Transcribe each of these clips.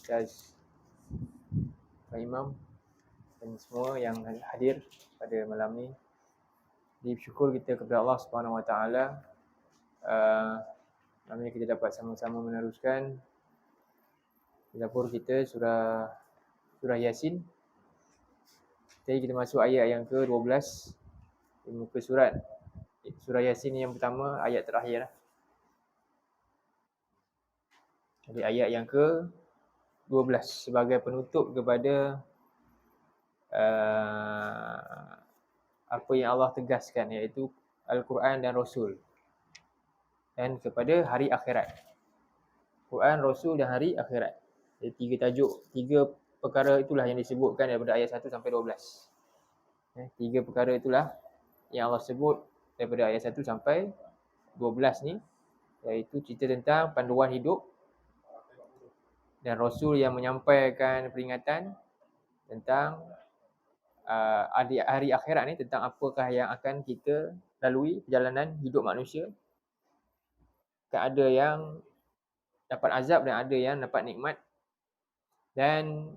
Ustaz Pak Imam dan semua yang hadir pada malam ni. Jadi bersyukur kita kepada Allah Subhanahu Wa Taala. Malam ni kita dapat sama-sama meneruskan dapur kita surah Yasin. Jadi kita masuk ayat yang ke-12 di muka surat. Surah Yasin yang pertama, ayat terakhir. Jadi ayat yang ke-12 sebagai penutup kepada apa yang Allah tegaskan, iaitu Al-Quran dan Rasul, dan kepada hari akhirat. Quran, Rasul dan hari akhirat. Jadi tiga perkara itulah yang disebutkan daripada ayat 1 sampai 12. Tiga perkara itulah yang Allah sebut daripada ayat 1 sampai 12 ni, iaitu cerita tentang panduan hidup dan Rasul yang menyampaikan peringatan tentang hari akhirat ni, tentang apakah yang akan kita lalui perjalanan hidup manusia. Kan ada yang dapat azab dan ada yang dapat nikmat, dan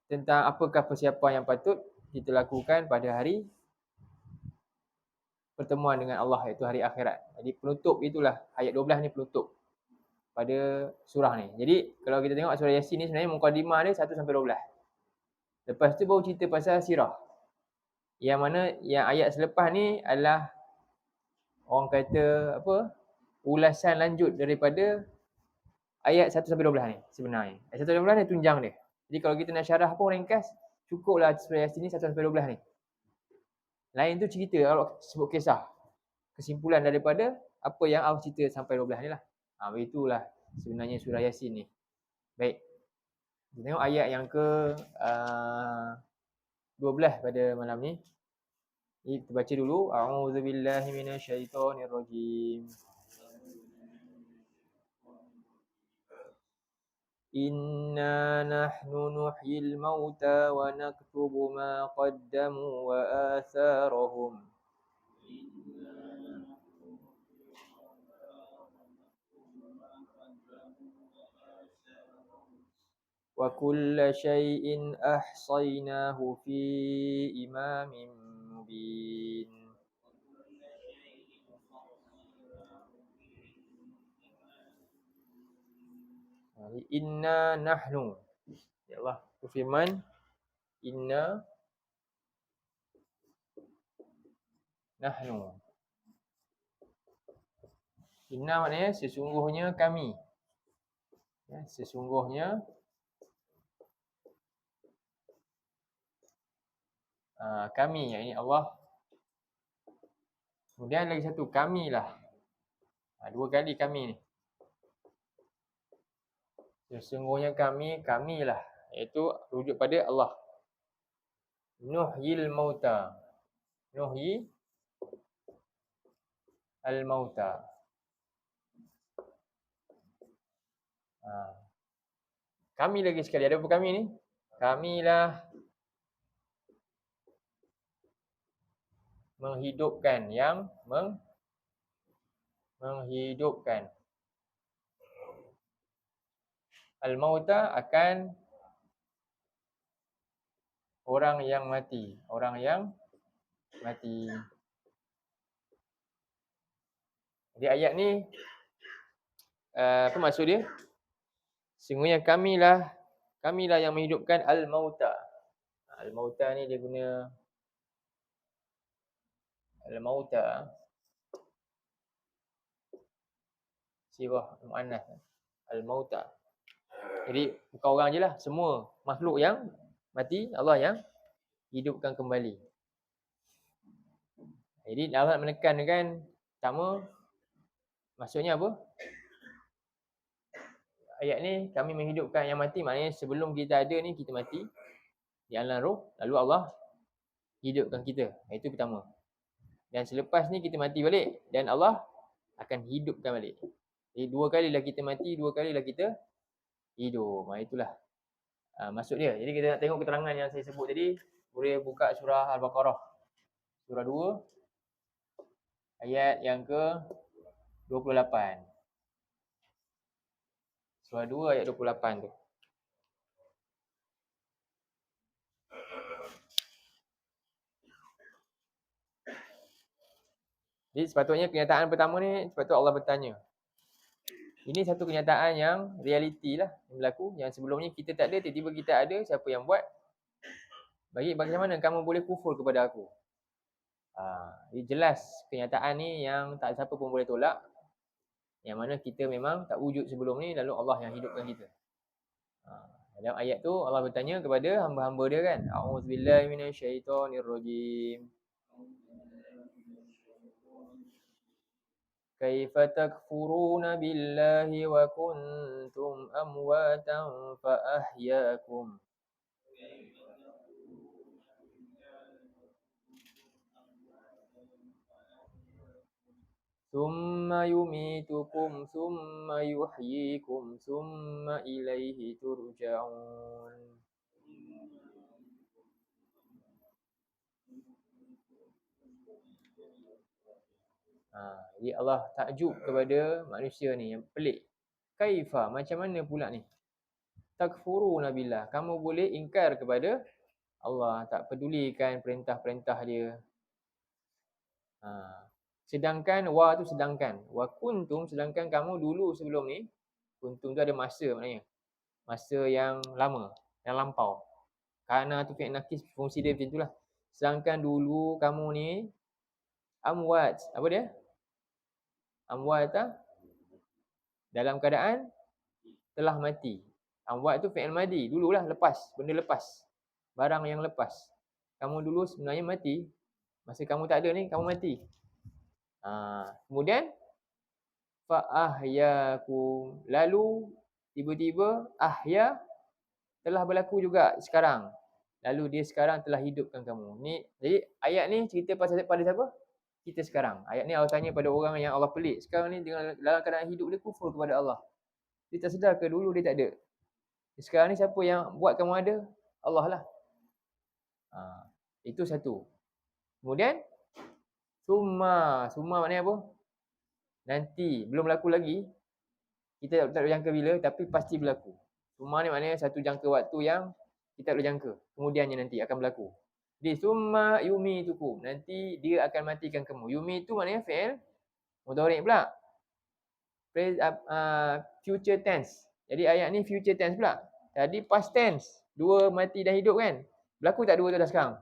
tentang apakah persiapan yang patut kita lakukan pada hari pertemuan dengan Allah, iaitu hari akhirat. Jadi penutup itulah, ayat 12 ni penutup pada surah ni. Jadi kalau kita tengok surah Yasin ni sebenarnya mukadimah dia 1 sampai 12. Lepas tu baru cerita pasal sirah. Yang mana yang ayat selepas ni adalah orang kata ulasan lanjut daripada ayat 1 sampai 12 ni sebenarnya. Ayat 1 sampai 12 ni tunjang dia. Jadi kalau kita nak syarah pun ringkas, cukuplah surah Yasin ni 1 sampai 12 ni. Lain tu cerita, kalau sebut kisah, kesimpulan daripada apa yang Allah cerita sampai 12 ni lah. Begitulah sebenarnya surah Yasin ni. Baik. Kita tengok ayat yang ke 12 pada malam ni. Kita baca dulu. A'udzubillahi minasyaitonirrajim. Inna nahnu nuhyil mauta wa naktubu ma qaddamu wa atharahum. Wa kulla syai'in ahsaynahu fi imamin mubin. Inna nahnu, ya Allah berfirman, inna nahnu. Inna maknanya sesungguhnya kami. Sesungguhnya kami, yakni Allah. Kemudian lagi satu, kamilah. Dua kali kami ni. Sesungguhnya kami, kamilah, iaitu rujuk pada Allah. Nuhyil mauta. Nuhyi al-mauta. Kami lagi sekali, ada apa kami ni? Kamilah menghidupkan, yang menghidupkan. Al-mauta akan orang yang mati. Orang yang mati. Jadi ayat ni, apa maksud dia? Sesungguhnya kamilah yang menghidupkan al-mauta. Al-mauta ni dia guna al-mauta sirah muannas, al-mauta. Jadi bukan orang je lah, semua makhluk yang mati Allah yang hidupkan kembali. Jadi Allah menekankan pertama, maksudnya apa? Ayat ni, kami menghidupkan yang mati, maknanya sebelum kita ada ni kita mati di alam roh, lalu Allah hidupkan kita. Itu pertama. Dan selepas ni kita mati balik dan Allah akan hidupkan balik. Jadi dua kalilah kita mati, dua kalilah kita hidup. Itulah maksud dia. Jadi kita nak tengok keterangan yang saya sebut tadi. Boleh buka surah Al-Baqarah, surah 2, ayat yang ke 28. Surah 2 ayat 28 tu. Jadi sepatutnya kenyataan pertama ni, sepatutnya Allah bertanya. Ini satu kenyataan yang realiti lah yang berlaku. Yang sebelumnya kita tak ada, tiba-tiba kita ada, siapa yang buat? Bagaimana kamu boleh kufur kepada aku? Jadi jelas kenyataan ni yang tak siapa pun boleh tolak. Yang mana kita memang tak wujud sebelum ni, lalu Allah yang hidupkan kita. Dalam ayat tu Allah bertanya kepada hamba-hamba dia kan. A'udzubillahi minasyaitonirrajim. Kaifa takfuruna billahi wa kuntum amwatan fa ahyaakum. Thumma yumitukum thumma yuhyikum thumma ilaihi turja'un. Jadi Allah takjub kepada manusia ni yang pelik. Kaifa, macam mana pula ni? Takfuruna billah, kamu boleh ingkar kepada Allah, tak pedulikan perintah-perintah dia. Sedangkan wa tu sedangkan, wa kuntum sedangkan kamu dulu sebelum ni, kuntum tu ada masa maknanya. Masa yang lama, yang lampau. Kana tu fi'il nakis, fungsi dia macam itulah. Sedangkan dulu kamu ni amwat, apa dia? Amwat dalam keadaan telah mati. Amwat tu fi'il madi, dululah lepas, benda lepas. Barang yang lepas. Kamu dulu sebenarnya mati. Masa kamu tak ada ni, kamu mati. Kemudian fa ahyakum, lalu tiba-tiba ahya telah berlaku juga sekarang. Lalu dia sekarang telah hidupkan kamu. Ni jadi ayat ni cerita pasal pada siapa? Kita sekarang. Ayat ni Allah tanya pada orang yang Allah pelik. Sekarang ni dengan dalam keadaan hidup dia kufur kepada Allah. Dia tak sedar ke dulu dia tak ada. Sekarang ni siapa yang buat kamu ada? Allah lah. Itu satu. Kemudian summa maknanya apa? Nanti, belum berlaku lagi. Kita tak boleh jangka bila, tapi pasti berlaku. Summa ni maknanya satu jangka waktu yang kita tak boleh jangka. Kemudiannya nanti akan berlaku. Jadi summa yumitukum, nanti dia akan matikan kamu. Yumi tu maknanya fi'il mudhari' pula. Future tense. Jadi ayat ni future tense pula. Tadi past tense. Dua mati dan hidup kan? Berlaku tak dua tu dah sekarang?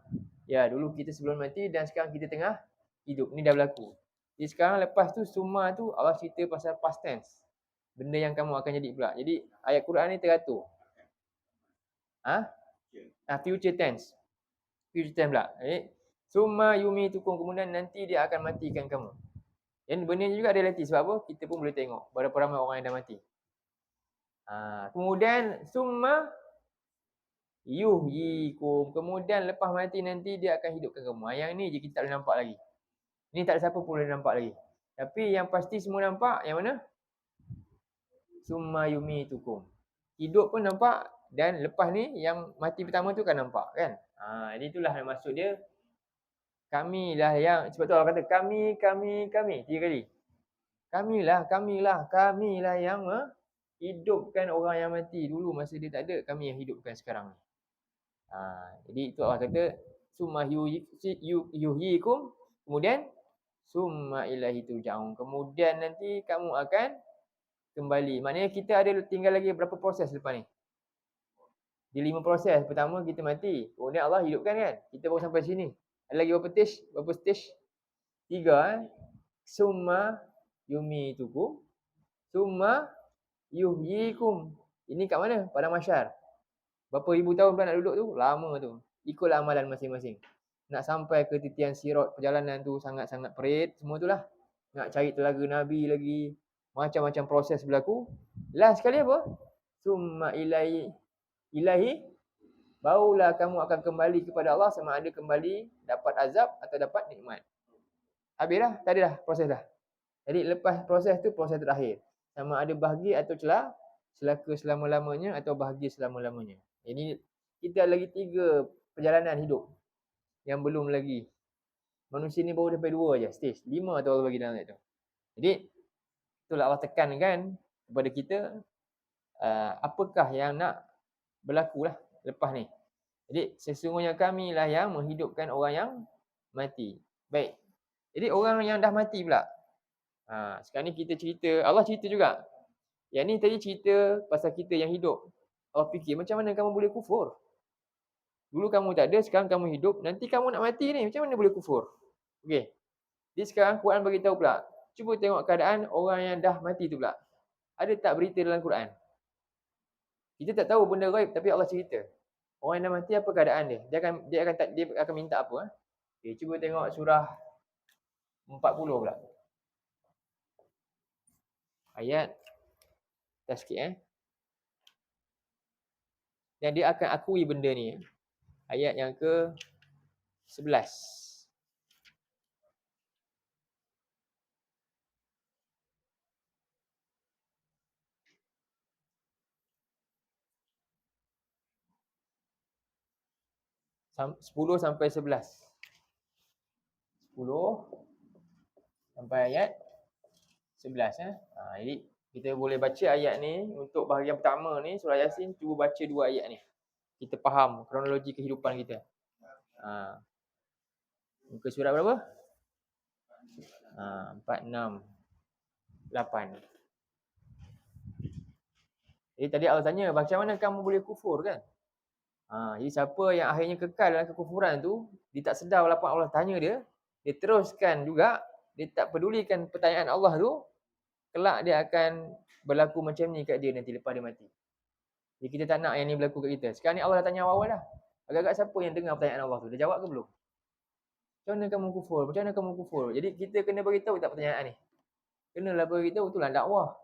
Ya, dulu kita sebelum mati dan sekarang kita tengah hidup. Ni dah berlaku. Jadi sekarang lepas tu summa tu Allah cerita pasal past tense. Benda yang kamu akan jadi pula. Jadi ayat Quran ni teratur. Future tense. Future tense pula. Summa yumitukum, kemudian nanti dia akan matikan kamu. Dan benda ni juga realiti. Sebab apa? Kita pun boleh tengok berapa ramai orang yang dah mati. Kemudian summa yuhyikum, kemudian lepas mati nanti dia akan hidupkan kamu. Yang ni je kita tak boleh nampak lagi. Ni tak ada siapa pun boleh nampak lagi. Tapi yang pasti semua nampak, yang mana? Summa yumitukum. Hidup pun nampak, dan lepas ni yang mati pertama tu kan nampak kan. Jadi itulah maksud dia. Kamilah yang, sebab tu Allah kata kami 3 kali. Kamilah yang hidupkan orang yang mati dulu masa dia tak ada, kami yang hidupkan sekarang. Jadi itu Allah kata summa yuhyikum, kemudian summa ilaihi turja'un, kemudian nanti kamu akan kembali. Maknanya kita ada tinggal lagi berapa proses lepas ni? Di 5 proses. Pertama kita mati, kemudian Allah hidupkan kan? Kita baru sampai sini. Ada lagi berapa stage? 3 Summa yumitukum, summa yuhyikum. Ini kat mana? Padang mahsyar. Berapa ribu tahun pula nak duduk tu? Lama tu. Ikutlah amalan masing-masing. Nak sampai ke titian sirat, perjalanan tu sangat-sangat perit. Semua tu lah. Nak cari telaga Nabi lagi. Macam-macam proses berlaku. Last sekali apa? Summa ilahi. Barulah kamu akan kembali kepada Allah, sama ada kembali dapat azab atau dapat nikmat. Habis dah? Tak ada dah proses dah. Jadi lepas proses tu, proses terakhir. Sama ada bahagia atau celaka selama-lamanya atau bahagia selama-lamanya. Ini kita ada lagi 3 perjalanan hidup yang belum lagi. Manusia ni baru sampai 2 je stage. 5 tu Allah bagi dalam ayat tu. Jadi itulah Allah tekankan kepada kita apakah yang nak berlaku lah lepas ni. Jadi sesungguhnya kamilah yang menghidupkan orang yang mati. Baik. Jadi orang yang dah mati pula. Sekarang ni kita cerita, Allah cerita juga. Yang ni tadi cerita pasal kita yang hidup. Allah fikir macam mana kamu boleh kufur? Dulu kamu tak ada, sekarang kamu hidup, nanti kamu nak mati ni, macam mana boleh kufur? Okey. Jadi sekarang Quran beritahu pula. Cuba tengok keadaan orang yang dah mati tu pula. Ada tak berita dalam Quran? Kita tak tahu benda gaib tapi Allah cerita. Orang yang dah mati apa keadaan dia? Dia akan minta apa? Okay, cuba tengok surah 40 pula. Ayat dah sikit Dan dia akan akui benda ni. Ayat yang ke 11. Sepuluh sampai 11. 10 sampai ayat 11 jadi kita boleh baca ayat ni untuk bahagian pertama ni surah Yasin, cuba baca dua ayat ni. Kita faham kronologi kehidupan kita. Muka surat berapa? 4, 6, 8. Jadi tadi Allah tanya, macam mana kamu boleh kufur kan? Jadi siapa yang akhirnya kekal dalam kekufuran tu, dia tak sedar walaupun Allah tanya dia teruskan juga, dia tak pedulikan pertanyaan Allah tu, kelak dia akan berlaku macam ni kat dia nanti lepas dia mati. Jadi kita tak nak yang ni berlaku kat kita. Sekarang ni Allah dah tanya awal-awal dah. Agak-agak siapa yang dengar pertanyaan Allah tu? Dia jawab ke belum? Macam mana kamu kufur? Macam mana kamu kufur? Jadi kita kena beritahu tak pertanyaan ni? Kenalah beritahu, itulah dakwah.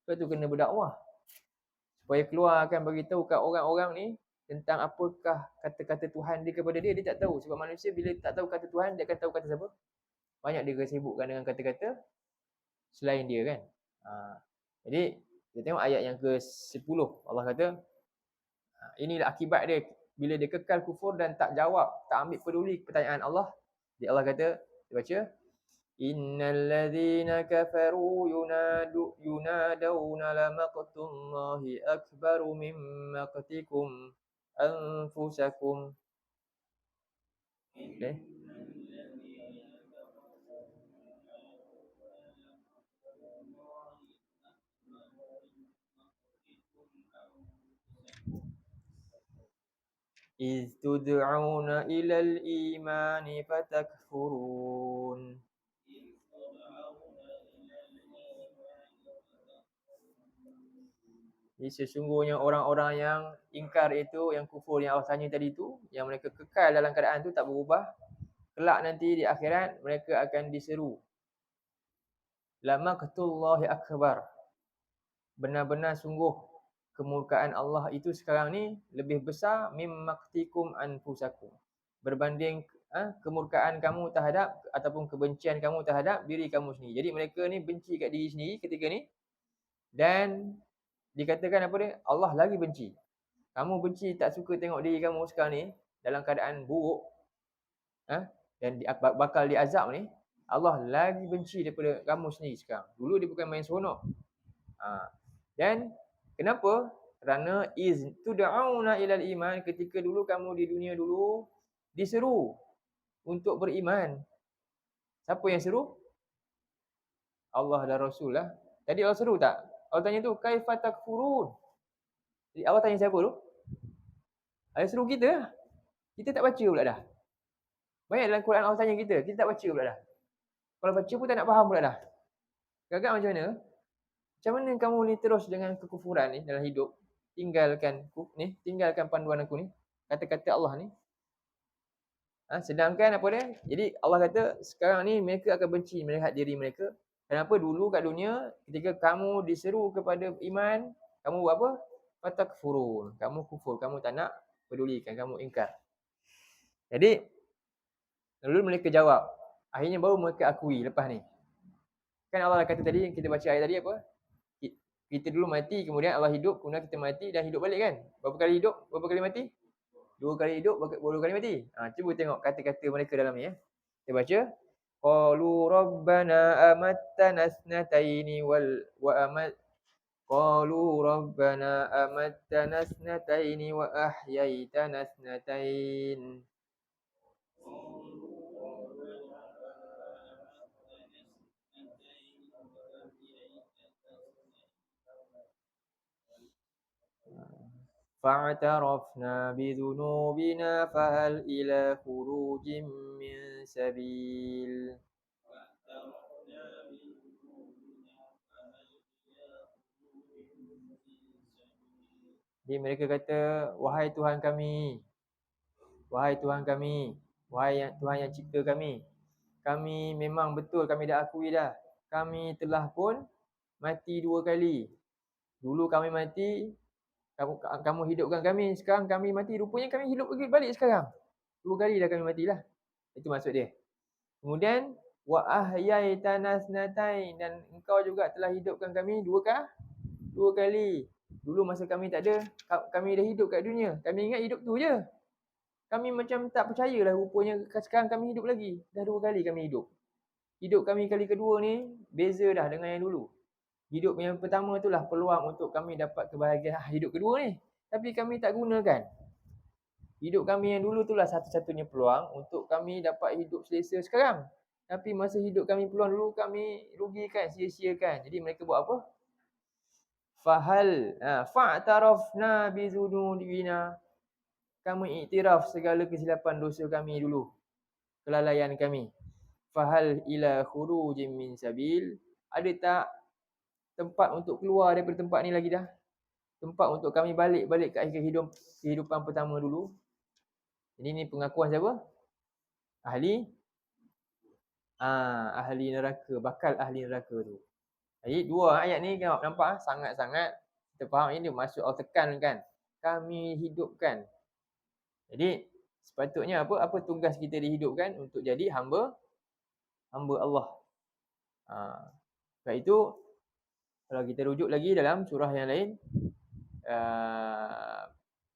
Sebab tu kena berdakwah. Supaya keluarkan beritahu kat orang-orang ni tentang apakah kata-kata Tuhan dia kepada dia, dia tak tahu. Sebab manusia bila tak tahu kata Tuhan, dia akan tahu kata siapa? Banyak dia sibukkan dengan kata-kata selain dia kan. Jadi kita tengok ayat yang ke-10. Allah kata, inilah akibat dia bila dia kekal kufur dan tak jawab, tak ambil peduli pertanyaan Allah. Jadi Allah kata, dia baca, innal ladzina kafaru yunaduna lamaqtullahi akbaru min maqtikum anfusakum. Okay. Iz tud'una ilal imani fatakfurun. Jadi sesungguhnya orang-orang yang ingkar itu, yang kufur yang Allah tanya tadi tu, yang mereka kekal dalam keadaan tu tak berubah, kelak nanti di akhirat mereka akan diseru. Lamaqtullahi akbar. Benar-benar sungguh kemurkaan Allah itu sekarang ni lebih besar mimmaktikum anfusakum. Berbanding kemurkaan kamu terhadap ataupun kebencian kamu terhadap diri kamu sendiri. Jadi mereka ni benci kat diri sendiri ketika ni, dan dikatakan apa dia? Allah lagi benci. Kamu benci, tak suka tengok diri kamu sekarang ni dalam keadaan buruk, dan bakal diazab ni, Allah lagi benci daripada kamu sendiri sekarang. Dulu dia bukan main seronok. Dan kenapa? Kerana iz tud'auna ilal iman, ketika dulu kamu di dunia dulu diseru untuk beriman. Siapa yang seru? Allah dan Rasul lah. Tadi Allah seru tak? Allah tanya tu, kaifa takfurun? Jadi Allah tanya siapa tu? Allah seru kita lah. Kita tak baca pula dah. Banyak dalam Quran Allah tanya kita tak baca pula dah. Kalau baca pun tak nak faham pula dah. Agak macam mana? Macam mana kamu ni terus dengan kekufuran ni dalam hidup? Tinggalkan panduan aku ni, kata-kata Allah ni. Sedangkan apa dia? Jadi Allah kata sekarang ni mereka akan benci melihat diri mereka. Kenapa? Dulu kat dunia ketika kamu diseru kepada iman, kamu buat apa? Fatakfurun. Kamu kufur, kamu tak nak pedulikan, kamu ingkar. Jadi lalu mereka jawab. Akhirnya baru mereka akui lepas ni. Kan Allah kata tadi, kita baca ayat tadi apa? Kita dulu mati, kemudian Allah hidup, kemudian kita mati dan hidup balik kan? Berapa kali hidup? Berapa kali mati? 2 kali hidup, 2 kali mati. Cuba tengok kata-kata mereka dalam ni. Kita baca. Qalu rabbana amattana snataini Qalu rabbana amattana snataini wa ahyaitana snatain. فاعترفنا بذنوبنا فهل إلى خروج من سبيل. Jadi mereka kata, wahai Tuhan kami, wahai Tuhan kami, wahai Tuhan yang cipta kami memang betul kami dah akui dah. Kami telah pun mati 2 kali. Dulu kami mati, kamu hidupkan kami, sekarang kami mati, rupanya kami hidup lagi balik sekarang. 2 kali dah kami matilah. Itu maksud dia. Kemudian wa ahyaitana snatain, dan engkau juga telah hidupkan kami 2 kali. Dulu masa kami tak ada, kami dah hidup kat dunia. Kami ingat hidup tu je. Kami macam tak percayalah rupanya sekarang kami hidup lagi. Dah 2 kali kami hidup. Hidup kami kali kedua ni beza dah dengan yang dulu. Hidup yang pertama itulah peluang untuk kami dapat kebahagiaan hidup kedua ni. Tapi kami tak gunakan. Hidup kami yang dulu itulah satu-satunya peluang untuk kami dapat hidup selesa sekarang. Tapi masa hidup kami peluang dulu kami rugikan, sia-siakan. Jadi mereka buat apa? Fa'tarafna bizunubina. Kami iktiraf segala kesilapan dosa kami dulu. Kelalaian kami. Fahal ila khurujin min sabil. Ada tak tempat untuk keluar daripada tempat ni lagi dah? Tempat untuk kami balik ke kehidupan pertama dulu. Jadi ni pengakuan siapa? Ahli neraka, bakal ahli neraka tu. Jadi 2 ayat ni nampak sangat-sangat kita faham ini dia maksud Allah tekankan. Kami hidupkan. Jadi sepatutnya apa tugas kita dihidupkan? Untuk jadi hamba Allah. Sebab itu kalau kita rujuk lagi dalam surah yang lain,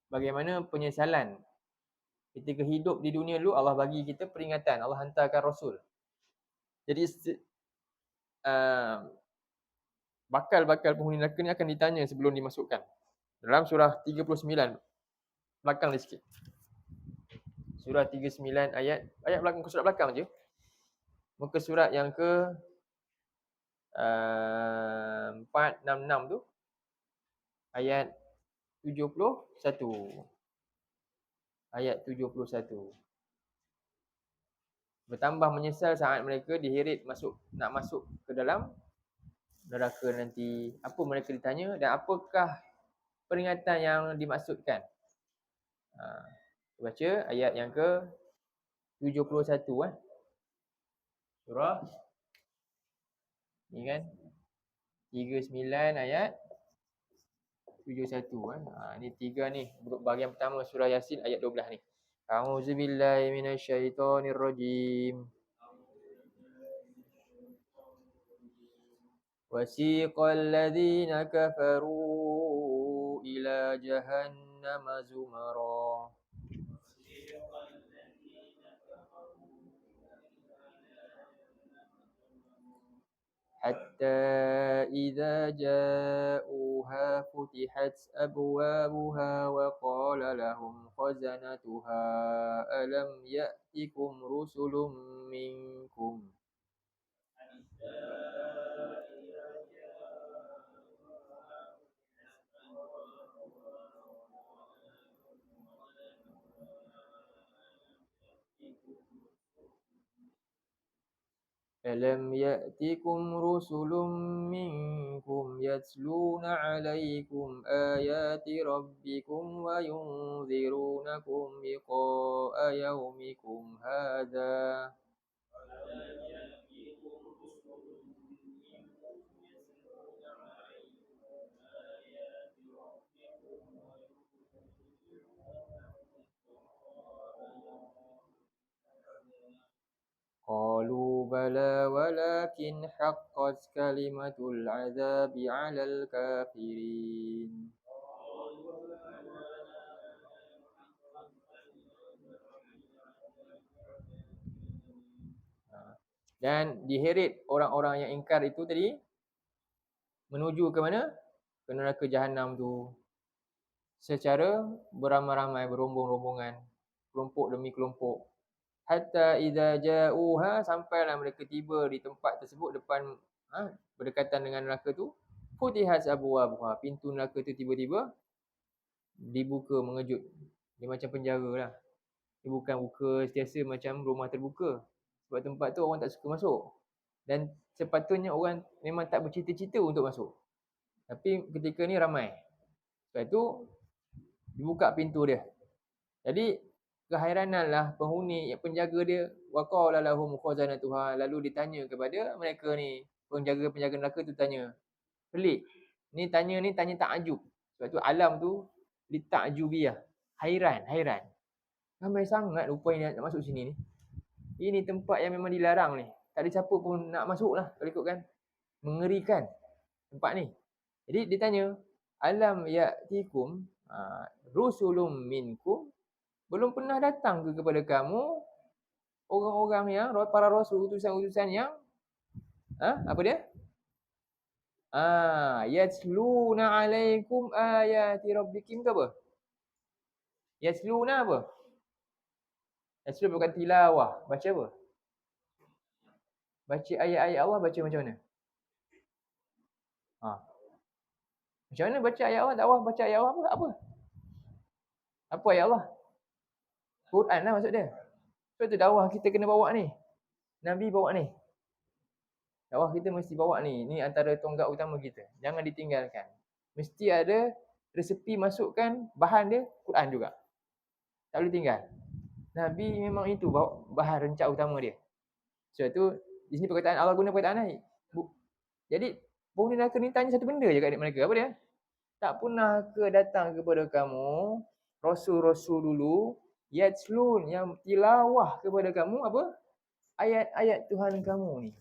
bagaimana penyesalan ketika hidup di dunia dulu, Allah bagi kita peringatan, Allah hantarkan Rasul. Jadi bakal penghuni neraka ni akan ditanya sebelum dimasukkan. Dalam surah 39, belakang dia sikit. Surah 39 ayat belakang, surat belakang je. Muka surat yang ke 466 tu. Ayat 71. Ayat 71. Bertambah menyesal saat mereka diheret nak masuk ke dalam neraka nanti. Apa mereka ditanya dan apakah peringatan yang dimaksudkan? Baca ayat yang ke 71 surah ni kan 39 ayat 71 ni 3 ni bahagian pertama surah Yasin ayat 12 ni. A'udzubillahi minasyaitonirrajim. Wasiqal ladzina kafaru ila jahannama zumara. Hatta idza ja'uha futihat abwabuha wa qala lahum khazanatuha alam ya'tikum rusulun minkum. Alam ya'tikum rusulun minkum yatluna 'alaikum ayati rabbikum wa yunzirunakum liqa'a yaumikum hadza. Qalu bala walakin haqqat kalimatul azabi 'alal kafirin. Dan diheret orang-orang yang ingkar itu tadi menuju ke mana? Ke neraka Jahannam tu. Secara beramai-ramai, berombong-rombongan, kelompok demi kelompok. Hatta idza ja'uha, sampailah mereka tiba di tempat tersebut depan berdekatan dengan neraka tu. Futihat abwabuha, pintu neraka tu tiba-tiba dibuka mengejut. Dia macam penjara lah. Dia bukan buka sentiasa macam rumah terbuka. Sebab tempat tu orang tak suka masuk. Dan sepatutnya orang memang tak bercita-cita untuk masuk. Tapi ketika ni ramai. Sebab tu dibuka pintu dia. Jadi kehairananlah penghuni penjaga dia, waqala lahum khazanatuha, lalu ditanya kepada mereka ni, penjaga-penjaga neraka tu tanya. Pelik. Ni tanya takjub. Sebab tu alam tu litakjubiyah. Hairan. Ramai sangat rupanya nak masuk sini ni. Ini tempat yang memang dilarang ni. Tak ada siapa pun nak masuk lah kalau ikutkan. Mengerikan tempat ni. Jadi dia tanya, alam ya'tikum rusulum minkum, belum pernah datang ke kepada kamu orang-orang yang para rasul, utusan-utusan yang apa dia? Yatluna alaikum ayati rabbikum ke apa? Yatluna apa? Yatlu bukan tilawah. Baca apa? Baca ayat-ayat Allah, baca macam mana? Macam mana baca ayat Allah? Dakwah baca ayat Allah apa? Apa ayat Allah? Quran lah maksud dia. Sebab tu dakwah kita kena bawa ni. Nabi bawa ni. Dakwah kita mesti bawa ni. Ni antara tonggak utama kita. Jangan ditinggalkan. Mesti ada resepi masukkan bahan dia, Quran juga. Tak boleh tinggal. Nabi memang itu bahan rencak utama dia. Sebab tu di sini perkataan Allah guna perkataan lain. Jadi penghuni neraka ni tanya satu benda je kat mereka. Apa dia? Tak pernah ke datang kepada kamu rasul-rasul dulu yatslun, yang tilawah kepada kamu apa? Ayat-ayat Tuhan kamu ni.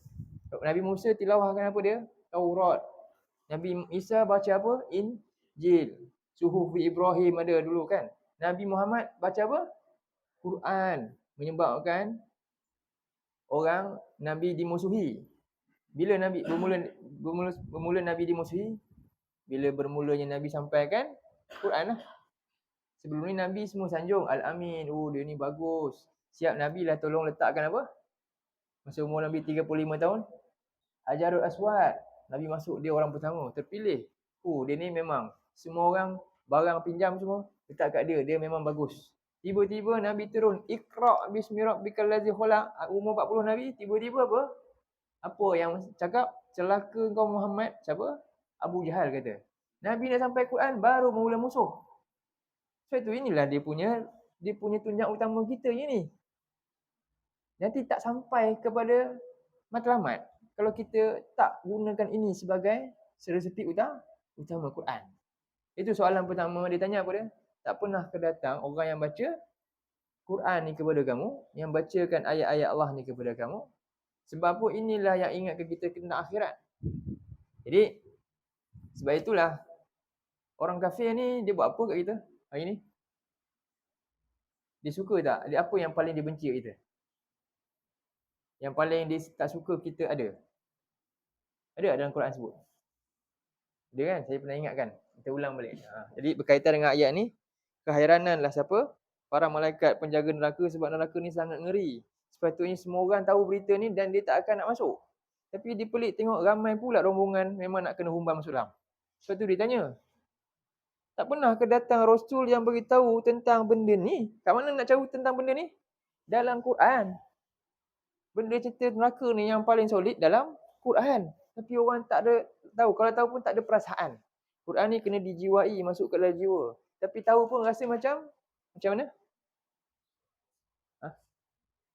Nabi Musa tilawahkan apa dia? Taurat. Nabi Isa baca apa? Injil. Suhuf Ibrahim ada dulu kan. Nabi Muhammad baca apa? Quran. Menyebabkan orang Nabi dimusuhi. Bila Nabi bermula Nabi dimusuhi? Bila bermulanya Nabi sampaikan Quran lah. Sebelum ni Nabi semua sanjung Al-Amin. Oh, dia ni bagus. Siap Nabi lah tolong letakkan apa? Masa umur Nabi 35 tahun, Hajarul Aswad. Nabi masuk, dia orang pertama, terpilih. Oh, dia ni memang semua orang barang pinjam semua letak kat dia. Dia memang bagus. Tiba-tiba Nabi turun, Iqra' bismi rabbikal ladzi khalaq. Umur 40 Nabi, tiba-tiba apa? Apa yang cakap? Celaka kau Muhammad. Siapa? Abu Jahal kata. Nabi dah sampai Quran, baru mula musuh. Sebab tu inilah dia punya tunjang utama kita ni. Nanti tak sampai kepada matlamat kalau kita tak gunakan ini sebagai resepi utama Quran. Itu soalan pertama dia tanya apa dia? Tak pernah kedatang orang yang baca Quran ni kepada kamu, yang bacakan ayat-ayat Allah ni kepada kamu. Sebab apa? Inilah yang ingatkan kita kena akhirat. Jadi sebab itulah orang kafir ni dia buat apa kat kita hari ni? Dia suka tak? Dia apa yang paling dia benci kat kita? Yang paling dia tak suka kita ada? Ada dalam Quran sebut? Ada kan? Saya pernah ingatkan. Kita ulang balik. Jadi berkaitan dengan ayat ni, kehairananlah siapa? Para malaikat penjaga neraka, sebab neraka ni sangat ngeri. Sepatutnya semua orang tahu berita ni dan dia tak akan nak masuk. Tapi dia pelik tengok ramai pula rombongan memang nak kena humban masuk dalam. Sebab tu dia tanya, tak pernah ke datang Rasul yang beritahu tentang benda ni? Kat mana nak tahu tentang benda ni? Dalam Quran. Benda cerita neraka ni yang paling solid dalam Quran. Tapi orang tak ada tahu. Kalau tahu pun tak ada perasaan. Quran ni kena dijiwai, masuk ke dalam jiwa. Tapi tahu pun rasa macam mana?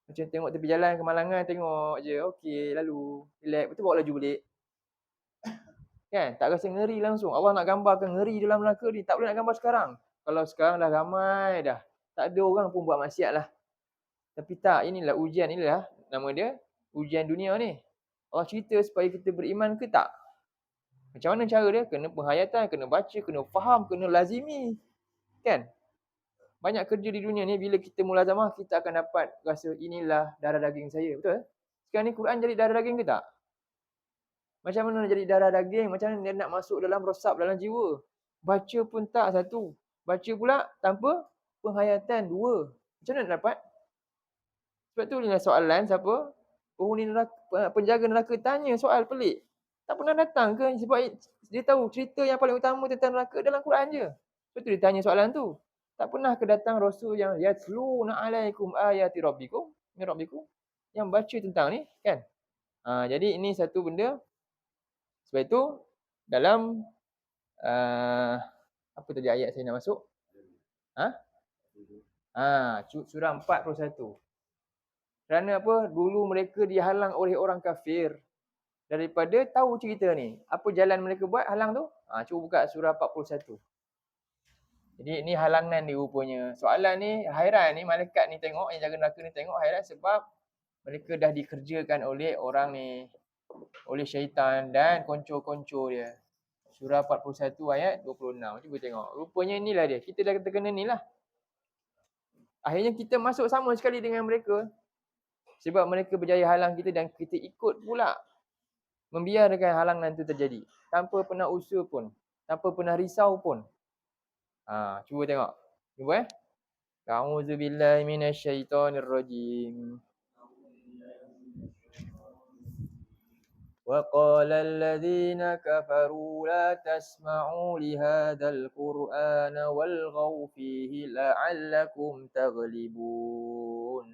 Macam tengok tepi jalan kemalangan, tengok je. Okey, lalu. Relax. Betul bawa laju balik. Kan? Tak rasa ngeri langsung. Allah nak gambarkan ngeri dalam neraka ni. Tak boleh nak gambar sekarang. Kalau sekarang dah ramai dah. Tak ada orang pun buat maksiat lah. Tapi tak, inilah ujian, inilah nama dia ujian dunia ni. Allah cerita supaya kita beriman ke tak? Macam mana cara dia? Kena penghayatan, kena baca, kena faham, kena lazimi. Kan? Banyak kerja di dunia ni, bila kita mulazamah, kita akan dapat rasa inilah darah daging saya. Betul? Sekarang ni Quran jadi darah daging ke tak? Macam mana nak jadi darah daging? Macam mana dia nak masuk dalam resap dalam jiwa? Baca pun tak satu. Baca pula tanpa penghayatan dua. Macam mana nak dapat? Sebab tu inilah soalan siapa? Penghuni neraka, penjaga neraka tanya soal pelik. Tak pernah datang ke? Sebab dia tahu cerita yang paling utama tentang neraka dalam Quran je. Lepas tu dia tanya soalan tu. Tak pernah kedatang rasul yang yatluna alaikum ayati rabbikum min rabbikum, yang baca tentang ni kan. Jadi ini satu benda. Sebab itu dalam apa tadi ayat saya nak masuk? Surah 41. Kerana apa? Dulu mereka dihalang oleh orang kafir daripada tahu cerita ni. Apa jalan mereka buat halang tu? Cuba buka surah 41. Jadi ni halangan dia rupanya. Soalan ni hairan ni, malaikat ni tengok, yang jaga neraka ni tengok hairan sebab mereka dah dikerjakan oleh orang ni, oleh syaitan dan konco-konco dia. Surah 41 ayat 26. Cuba tengok. Rupanya inilah dia. Kita dah terkena ni lah. Akhirnya kita masuk sama sekali dengan mereka. Sebab mereka berjaya halang kita dan kita ikut pula membiarkan halangan itu terjadi. Tanpa pernah usaha pun. Tanpa pernah risau pun. Cuba tengok. Cuba A'udzubillahi minasyaitonirrajim. وقال الذين كفروا لا تسمعوا لهذا القرآن والغوا فيه لعلكم تغلبون.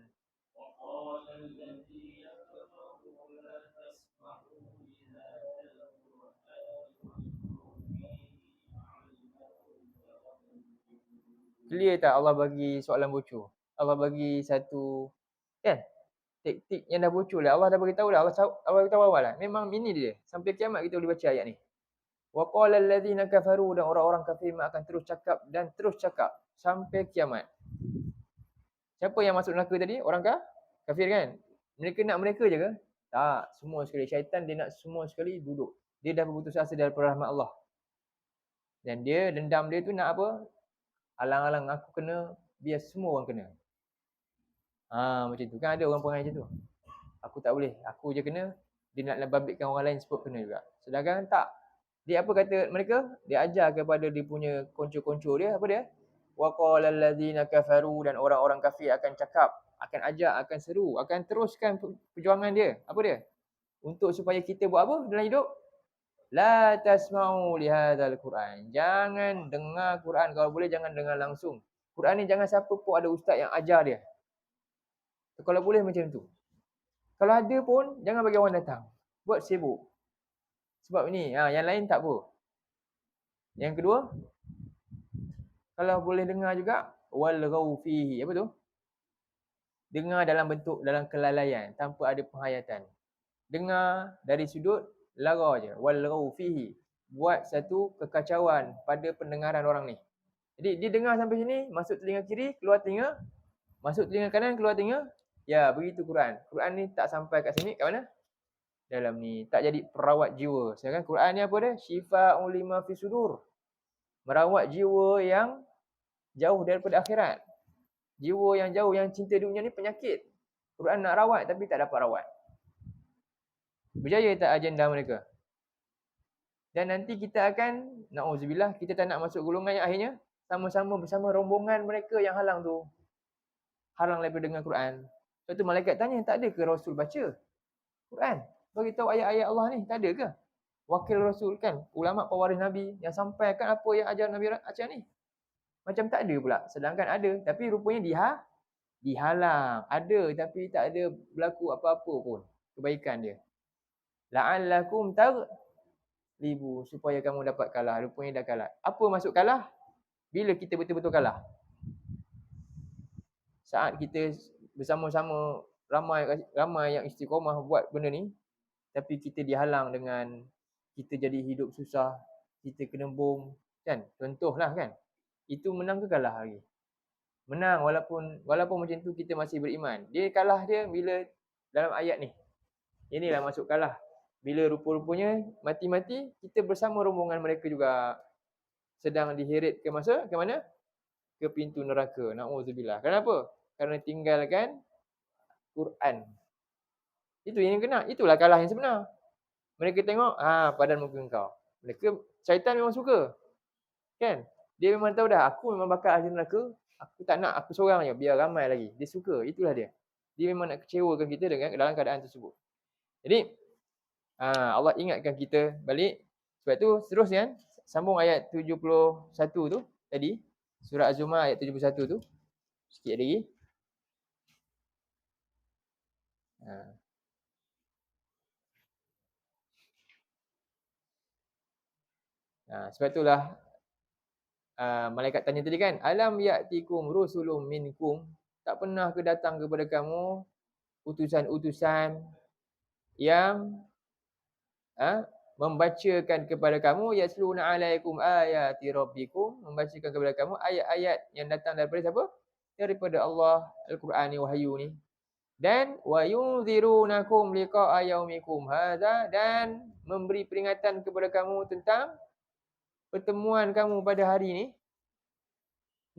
Clear tak Allah bagi soalan bocor? Allah bagi satu kan? Taktik yang dah bocor lah. Allah dah beritahu dah. Allah beritahu awal lah. Memang ini dia. Sampai kiamat kita boleh baca ayat ni. Wa qala allazina kafaru, dan orang-orang kafir akan terus cakap dan terus cakap sampai kiamat. Siapa yang masuk neraka tadi? Orang kafir kan? Mereka nak mereka je ke? Tak, semua sekali. Syaitan dia nak semua sekali duduk. Dia dah berputus asa daripada rahmat Allah. Dan dia dendam dia tu nak apa? Alang-alang aku kena, biar semua orang kena. Macam tu. Kan ada orang perangai macam tu. Aku tak boleh, aku je kena. Dia nak babitkan orang lain sebab kena juga. Sedangkan tak. Dia apa kata mereka? Dia ajar kepada dia punya konco-konco dia. Apa dia? Wa qala allazina kafaru, dan orang-orang kafir akan cakap, akan ajak, akan seru, akan teruskan perjuangan dia. Apa dia? Untuk supaya kita buat apa dalam hidup? La tasma'u lihadzal Quran. Jangan dengar Quran. Kalau boleh jangan dengar langsung. Quran ni jangan siapa pun ada ustaz yang ajar dia. Kalau boleh macam tu. Kalau ada pun jangan bagi orang datang. Buat sibuk. Sebab ni, yang lain tak apa. Yang kedua, kalau boleh dengar juga, walghaw fihi. Apa tu? Dengar dalam bentuk, dalam kelalaian, tanpa ada penghayatan. Dengar dari sudut lara je. Walghaw fihi. Buat satu kekacauan pada pendengaran orang ni. Jadi dia dengar sampai sini, masuk telinga kiri, keluar telinga. Masuk telinga kanan, keluar telinga. Ya, begitu Quran. Quran ni tak sampai kat sini, kat mana? Dalam ni. Tak jadi perawat jiwa. Sedangkan Quran ni apa dia? Syifa'un lima fi sudur. Merawat jiwa yang jauh daripada akhirat. Jiwa yang jauh, yang cinta dunia ni penyakit. Quran nak rawat tapi tak dapat rawat. Berjaya tak agenda mereka? Dan nanti kita akan, na'udzubillah, kita tak nak masuk golongan yang akhirnya sama-sama bersama rombongan mereka yang halang tu. Halang daripada dengar Quran. Lepas tu malaikat tanya, tak ada ke Rasul baca Quran? Bagi tahu ayat-ayat Allah ni, tak ada ke? Wakil Rasul kan, ulama pewaris Nabi yang sampaikan apa yang ajar Nabi ajar ni. Macam tak ada pula. Sedangkan ada, tapi rupanya dihalang. Ada tapi tak ada berlaku apa-apa pun kebaikan dia. La'allakum taghlibu, supaya kamu dapat kalah. Rupanya dah kalah. Apa maksud kalah? Bila kita betul-betul kalah? Saat kita bersama-sama ramai yang istiqamah buat benda ni, tapi kita dihalang dengan kita jadi hidup susah, kita kena bom, kan? Contohlah kan. Itu menang ke kalah lagi? Menang walaupun macam tu kita masih beriman. Dia kalah dia bila dalam ayat ni. Inilah masuk kalah. Bila rupa-rupanya mati-mati, kita bersama rombongan mereka juga sedang diheret ke mana? Ke pintu neraka. Na'udzubillah. Kenapa? Kerana tinggalkan Quran. Itu yang kena. Itulah kalah yang sebenar. Mereka tengok, padan muka engkau. Syaitan memang suka. Kan? Dia memang tahu dah, aku memang bakal ahli neraka. Aku tak nak, aku seorang je, biar ramai lagi. Dia suka, itulah dia. Dia memang nak kecewakan kita dalam keadaan tersebut. Jadi, Allah ingatkan kita balik. Sebab tu, seterusnya, sambung ayat 71 tu. tadi? Surah Az-Zumar ayat 71 tu. Sikit lagi. Ha. Sebab itulah malaikat tanya tadi kan, alam ya'tikum rusulun minkum, tak pernah ke datang kepada kamu utusan-utusan yang membacakan kepada kamu, yasluna alaikum ayati rabbikum, membacakan kepada kamu ayat-ayat yang datang daripada siapa? Daripada Allah, Al-Quran ni, wahyu ni. Dan wa yunzirunakum liqa'a yaumikum hadza, dan memberi peringatan kepada kamu tentang pertemuan kamu pada hari ni.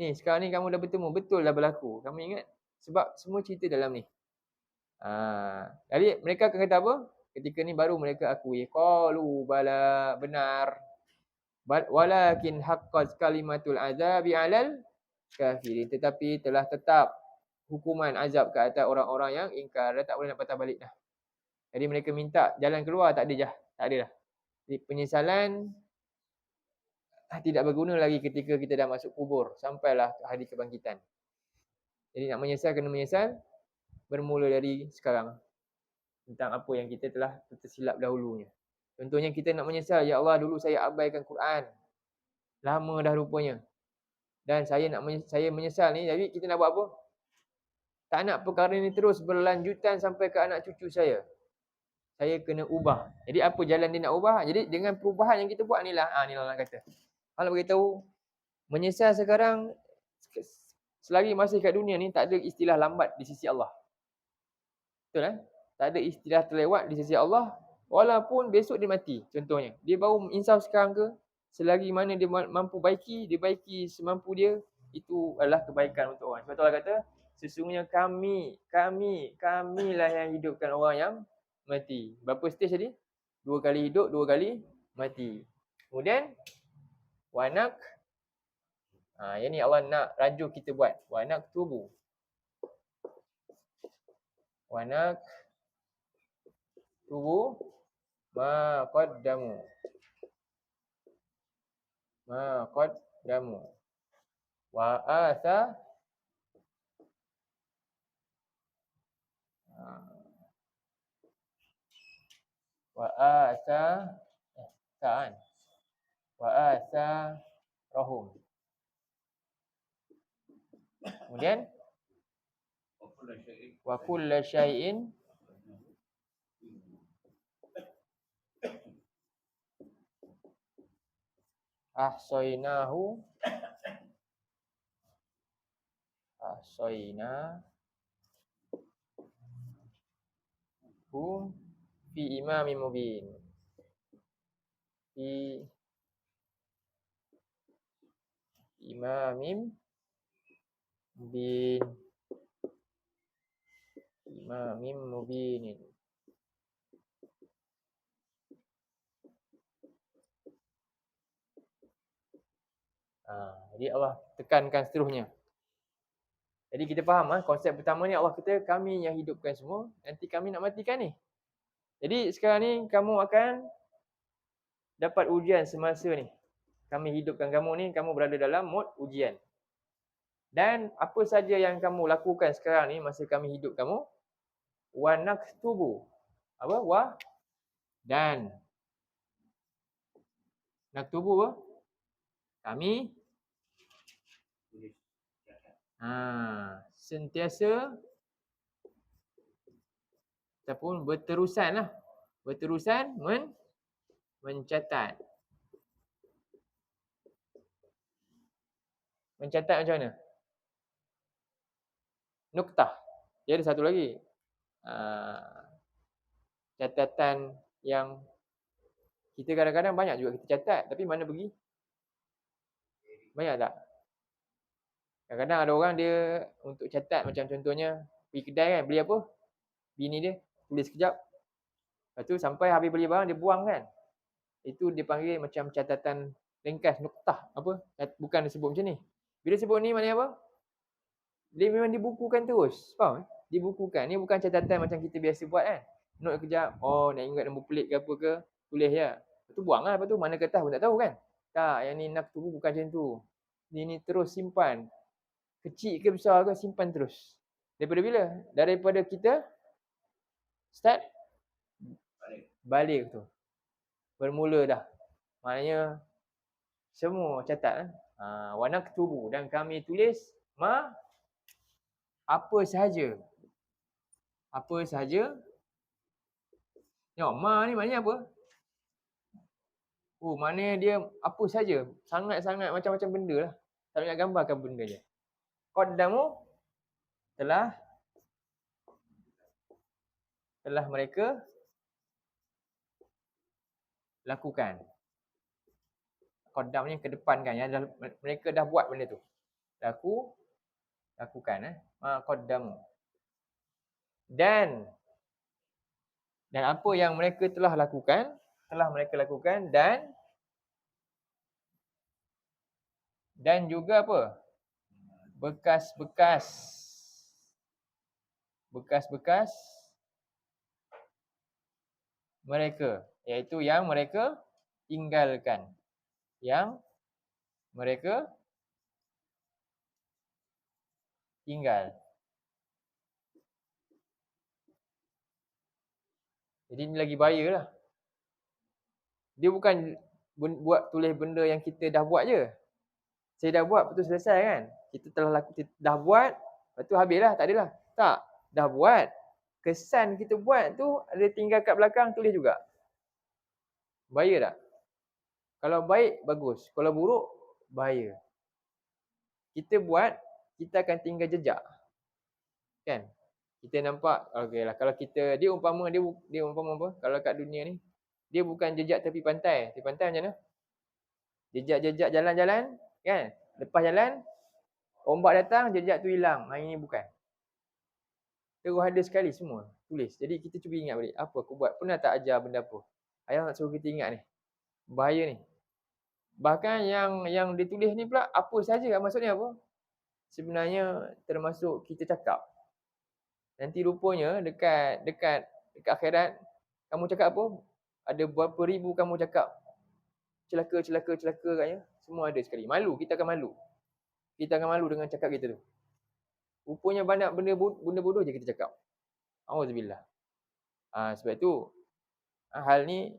Ni sekarang ni kamu dah bertemu, betul dah berlaku. Kamu ingat? Sebab semua cerita dalam ni. Jadi mereka akan kata apa? Ketika ni baru mereka akui, qalu bala, benar, walakin haqqat kalimatul azabi 'alal kafirin, tetapi telah tetap hukuman azab ke atas orang-orang yang ingkar. Dah tak boleh nak patah balik dah. Jadi mereka minta jalan keluar, tak ada dah. Jadi penyesalan tidak berguna lagi ketika kita dah masuk kubur, sampailah hari kebangkitan. Jadi nak menyesal, kena menyesal bermula dari sekarang tentang apa yang kita telah tersilap dahulunya. Contohnya kita nak menyesal, ya Allah dulu saya abaikan Quran, lama dah rupanya, dan saya menyesal ni. Jadi kita nak buat apa? Tak nak perkara ni terus berlanjutan sampai ke anak cucu saya. Saya kena ubah. Jadi apa jalan dia nak ubah? Jadi dengan perubahan yang kita buat ni lah, ni lah kata. Kalau beritahu menyesal sekarang, selagi masih kat dunia ni, tak ada istilah lambat di sisi Allah. Betul tak ada istilah terlewat di sisi Allah, walaupun besok dia mati. Contohnya, dia baru insaf sekarang ke, selagi mana dia mampu baiki, dia baiki semampu dia, itu adalah kebaikan untuk orang. Sebab tu Allah kata, sesungguhnya kamilah yang hidupkan orang yang mati. Berapa stage tadi? 2 kali hidup, 2 kali mati. Kemudian wanak, yang ni Allah nak rajuk kita buat. Wanak tubuh. Wanak tubuh ma qaddamu wa asa rahum. Kemudian wa kullu syai'in ahsainahu fi imamin mubin. Fi imamin mubinin. Jadi Allah tekankan seterusnya. Jadi kita faham konsep pertama ni, Allah kata kami yang hidupkan semua, nanti kami nak matikan ni. Jadi sekarang ni kamu akan dapat ujian semasa ni. Kami hidupkan kamu ni, kamu berada dalam mod ujian. Dan apa saja yang kamu lakukan sekarang ni masa kami hidup kamu, wa naktubu. Apa? Dan naktubu apa? Kami sentiasa ataupun berterusan mencatat. Mencatat macam mana? Nuktah. Dia ada satu lagi. Catatan yang kita kadang-kadang banyak juga kita catat, tapi mana pergi? Banyak tak? Kadang-kadang ada orang dia untuk catat, macam contohnya pergi kedai kan, beli apa? Bini dia tulis sekejap. Lepas tu sampai habis beli barang dia buang kan. Itu dia panggil macam catatan ringkas, nuktah apa? Bukan dia sebut macam ni. Bila sebut ni maknanya apa? Dia memang dibukukan terus. Faham? Dibukukan. Ni bukan catatan macam kita biasa buat kan. Note kejap, nak ingat nombor pelik ke apa ke, tulis je. Lepas tu buang lah, lepas tu mana kertas pun tak tahu kan. Tak, yang ni nak tubuh bukan macam tu. Ini terus simpan. Kecil ke besar ke simpan terus. Daripada bila? Daripada kita start balik tu. Bermula dah. Maknanya semua catat. Wa naktubu, dan kami tulis apa sahaja. Apa sahaja. Tengok ni maknanya apa? Maknanya dia apa saja. Sangat-sangat macam-macam benda lah. Tak nak gambarkan benda je. Qaddamu telah mereka lakukan. Qaddam ni ke depan kan. Mereka dah buat benda tu. Lakukan. Qaddamu. Dan apa yang mereka telah lakukan dan juga apa? Bekas-bekas mereka, iaitu yang mereka tinggalkan. Yang mereka tinggal. Jadi ni lagi bahaya lah. Dia bukan buat tulis benda yang kita dah buat je. Saya dah buat, betul selesai kan. Kita dah buat, lepas tu habis lah, tak adalah. Tak, dah buat. Kesan kita buat tu ada tinggal kat belakang, tulis juga. Bahaya tak? Kalau baik, bagus. Kalau buruk, bahaya. Kita buat, kita akan tinggal jejak. Kan? Kita nampak, okey lah. Kalau kita, dia umpama apa? Kalau kat dunia ni, dia bukan jejak tepi pantai. Tepi pantai macam mana? Jejak-jejak jalan-jalan, kan? Lepas jalan, ombak datang, jejak tu hilang. Ini bukan. Terus ada sekali semua tulis. Jadi kita cuba ingat balik, apa aku buat? Pernah tak ajar benda apa? Ayah nak suruh kita ingat ni. Bahaya ni. Bahkan yang ditulis ni pula apa saja, maksudnya apa? Sebenarnya termasuk kita cakap. Nanti rupanya dekat akhirat kamu cakap apa? Ada berapa ribu kamu cakap celaka katnya. Semua ada sekali. Malu, kita akan malu. Kita akan malu dengan cakap kita tu. Rupanya banyak benda bodoh je kita cakap. Auzubillah. Sebab itu hal ni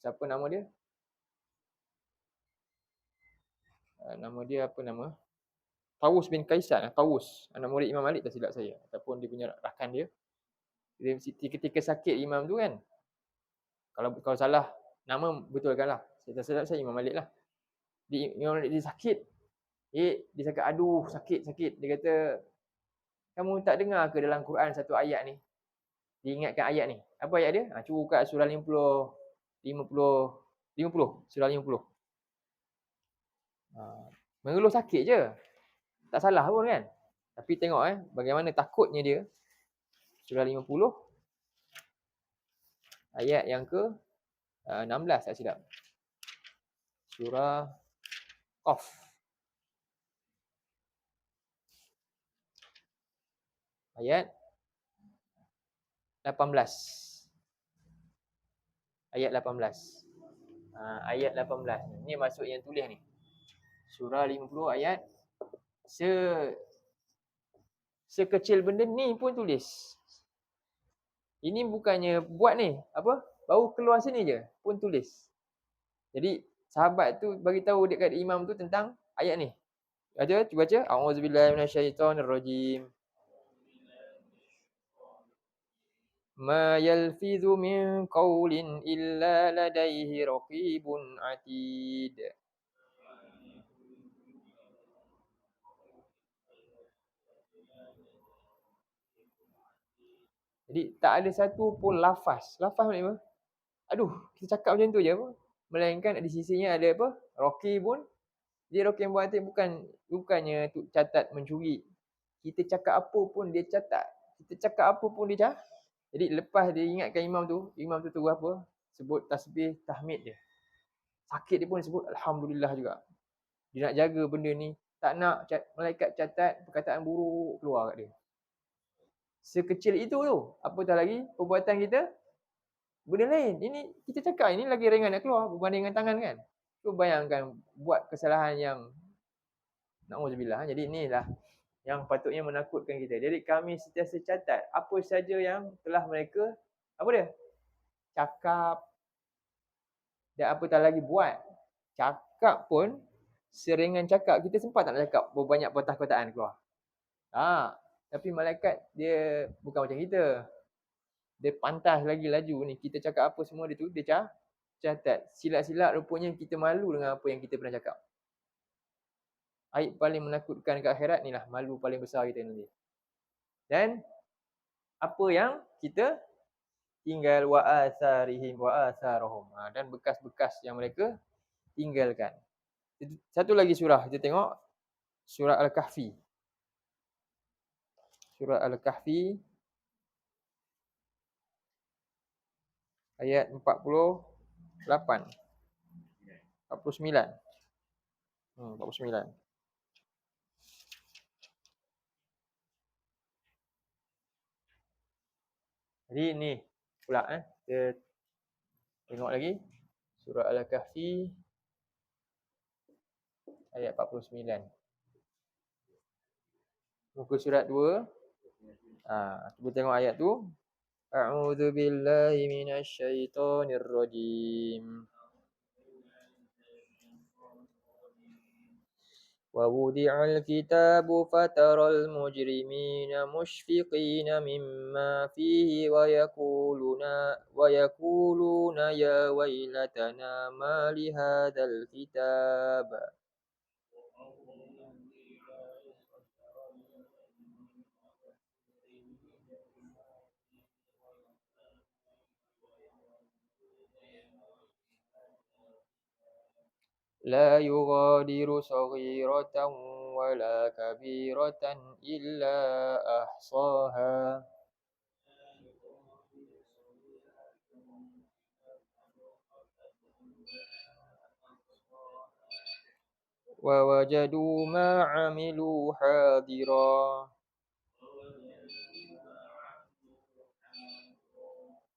siapa nama dia? Nama dia apa nama? Tawus bin Kaisan. Tawus, anak murid Imam Malik tak silap saya, ataupun dia punya rakan dia. Dia ketika sakit imam tu kan. Kalau salah nama betulkanlah. Saya tak silap saya Imam Malik lah. Imam Malik dia sakit. Dia cakap aduh sakit. Dia kata kamu tak dengar ke dalam Quran satu ayat ni? Dia ingatkan ayat ni. Apa ayat dia? Cuba buka surah 50, surah 50. Mengeluh sakit je. Tak salah pun kan. Tapi tengok bagaimana takutnya dia. Surah 50 ayat yang ke 16 tak silap. Surah Qaf. Ayat 18. Ayat 18. Ayat 18. Ni maksud yang tulis ni. Surah 50 ayat sekecil benda ni pun tulis. Ini bukannya buat ni, apa? Baru keluar sini je pun tulis. Jadi sahabat tu bagi tahu dekat imam tu tentang ayat ni. Ada cuba baca. A'udzubillahi minasyaitonirrajim. Ma yalfizu min qawlin illa ladaihi raqibun atid. Jadi tak ada satu pun lafaz. Lafaz maknanya apa? Aduh, kita cakap macam tu je apa? Melainkan di sisinya ada apa? Raqibun. Dia raqib buat bukannya tu catat mencuri. Kita cakap apa pun dia catat. Kita cakap apa pun dia catat. Jadi lepas dia ingatkan imam tu terus apa? Sebut tasbih tahmid dia. Sakit dia pun sebut alhamdulillah juga. Dia nak jaga benda ni, tak nak malaikat catat perkataan buruk keluar kat dia. Sekecil itu tu, apatah lagi perbuatan kita benda lain. Ini kita cakap ini lagi ringan nak keluar berbanding dengan tangan kan. Cuba bayangkan buat kesalahan yang na'udzubillah. Jadi inilah yang patutnya menakutkan kita. Jadi kami sentiasa catat apa saja yang telah mereka apa dia? Cakap dan apatah lagi buat. Cakap pun seringan cakap kita sempat tak nak cakap berbanyak perkataan keluar. Tapi malaikat dia bukan macam kita. Dia pantas lagi laju ni. Kita cakap apa semua dia tu dia catat. Silat-silat rupanya kita malu dengan apa yang kita pernah cakap. Aib paling menakutkan ke akhirat ni lah malu paling besar kita nanti. Dan apa yang kita tinggal wa asarihim wa asarahum. Dan bekas-bekas yang mereka tinggalkan. Satu lagi surah kita tengok surah Al-Kahfi. Surah Al-Kahfi ayat 48 49 49. Jadi ni pula kita tengok lagi surah Al-Kahfi ayat 49. Muka surat 2. Cuba tengok ayat tu. A'udzu billahi minasyaitonir rajim. وَوُضِعَ الْكِتَابُ فَتَرَى الْمُجْرِمِينَ مُشْفِقِينَ مِمَّا فِيهِ وَيَقُولُونَ يَا وَيْلَتَنَا مَا لِهَذَا الْكِتَابِ لا يغادر صغيرة ولا كبيرة إلا أحصاها ووجدوا ما عملوا حاضرا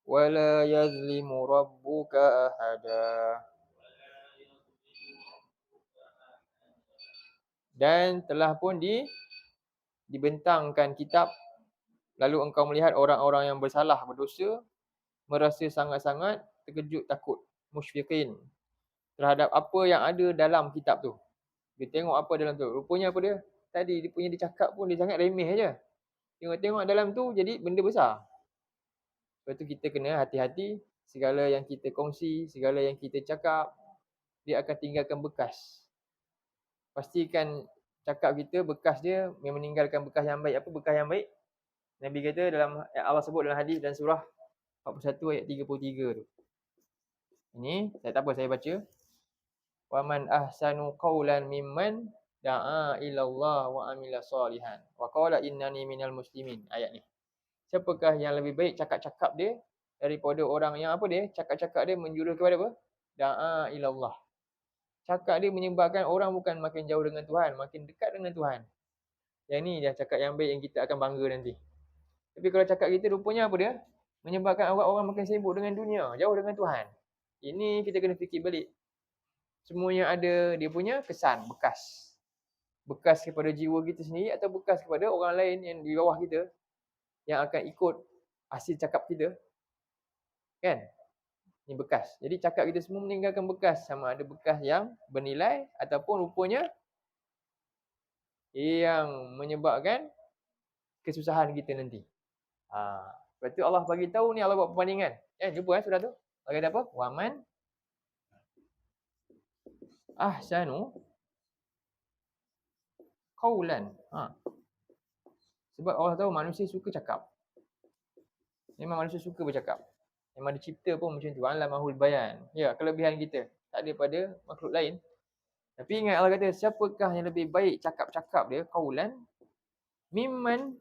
ولا يظلم ربك أحدا. Dan telah pun dibentangkan kitab, lalu engkau melihat orang-orang yang bersalah, berdosa, merasa sangat-sangat terkejut, takut, musyfiqin terhadap apa yang ada dalam kitab tu. Dia tengok apa dalam tu. Rupanya apa dia? Tadi dia punya dia cakap pun dia sangat remeh aja. Tengok-tengok dalam tu jadi benda besar. Lepas tu kita kena hati-hati, segala yang kita kongsi, segala yang kita cakap, dia akan tinggalkan bekas. Pastikan cakap kita, bekas dia meninggalkan bekas yang baik. Apa bekas yang baik? Nabi kata dalam Allah sebut dalam hadis dan surah 41 ayat 33 tu. Ini saya tak apa saya baca. Wa man ahsanu qawlan mimman da'a ila Allah wa amila salihan wa qala innani minal muslimin. Ayat ni. Siapakah yang lebih baik cakap-cakap dia daripada orang yang apa dia? Cakap-cakap dia menjurus kepada apa? Da'a ila Allah. Cakap dia menyebabkan orang bukan makin jauh dengan Tuhan, makin dekat dengan Tuhan. Yang ni dia cakap yang baik yang kita akan bangga nanti. Tapi kalau cakap kita rupanya apa dia? Menyebabkan orang makin sibuk dengan dunia, jauh dengan Tuhan. Ini kita kena fikir balik. Semuanya ada dia punya kesan, bekas. Bekas kepada jiwa kita sendiri atau bekas kepada orang lain yang di bawah kita yang akan ikut hasil cakap kita. Kan? Ini bekas. Jadi cakap kita semua meninggalkan bekas. Sama ada bekas yang bernilai ataupun rupanya yang menyebabkan kesusahan kita nanti. Lepas tu Allah bagi tahu ni, Allah buat perbandingan. Jumpa surah tu. Allah kata apa? Waman ahsanu qawlan. Sebab Allah tahu manusia suka cakap. Memang manusia suka bercakap. Memang dicipta pun macam tu. Alamahul bayan. Ya, kelebihan kita. Tak ada pada makhluk lain. Tapi ingat Allah kata, siapakah yang lebih baik cakap-cakap dia, qawlan, mimman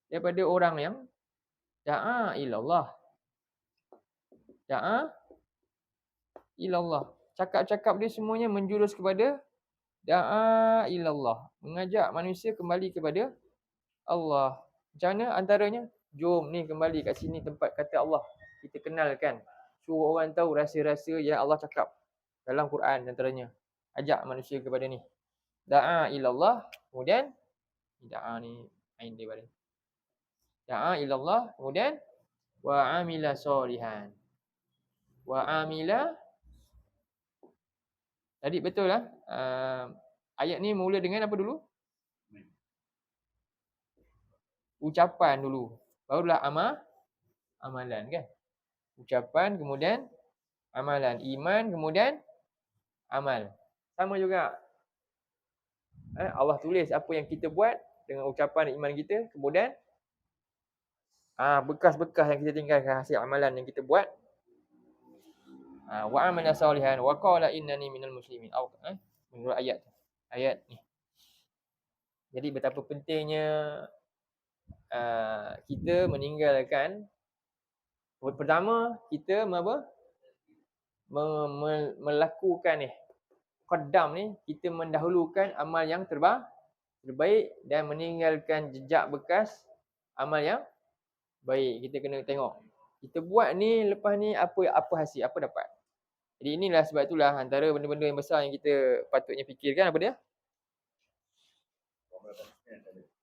daripada orang yang da'a ilallah. Da'a ilallah. Cakap-cakap dia semuanya menjurus kepada da'a ilallah. Mengajak manusia kembali kepada Allah. Macam mana antaranya? Jom ni kembali kat sini tempat kata Allah. Kita kenalkan Suruh orang tahu rahsia-rahsia yang Allah cakap dalam Quran antaranya. Ajak manusia kepada ni. Da'a ilallah, kemudian da'a ni ain dia pada. Da'a ilallah, kemudian wa amila solihan. Wa amila, tadi betul lah. Ayat ni mula dengan apa dulu? Ucapan dulu. Barulah amalan kan. Ucapan kemudian amalan. Iman kemudian amal. Sama juga. Allah tulis apa yang kita buat dengan ucapan iman kita, kemudian bekas-bekas yang kita tinggalkan hasil amalan yang kita buat. Wa amila salihan wa qala innani minal muslimin. Menurut ayat ni. Jadi betapa pentingnya kita meninggalkan, pertama kita melakukan qaddam ni, kita mendahulukan amal yang terbaik dan meninggalkan jejak bekas amal yang baik. Kita kena tengok kita buat ni, lepas ni apa hasil, apa dapat. Jadi inilah sebab itulah antara benda-benda yang besar yang kita patutnya fikirkan apa dia?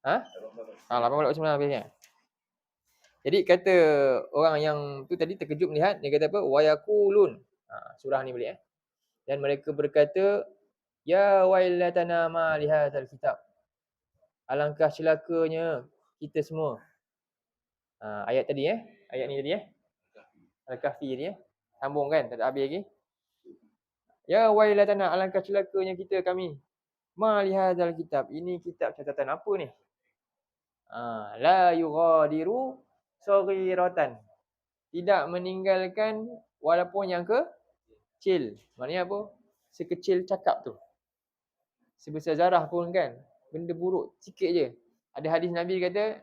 18-19 biasanya. Jadi kata orang yang tu tadi terkejut melihat, dia kata apa? Wa yaqulun. Surah ni balik Dan mereka berkata, ya wailatana ma li hadzal kitab. Alangkah celakanya kita semua. Ayat tadi ayat ni tadi Al-Kahfi tadi sambung kan, tak ada habis lagi. Ya wailatana, alangkah celakanya kami. Ma li hadzal kitab. Ini kitab catatan apa ni? La yughadiru saghiratan. Tidak meninggalkan walaupun yang kecil. Maknanya apa? Sekecil cakap tu. Sebesar zarah pun kan. Benda buruk sikit je. Ada hadis Nabi kata,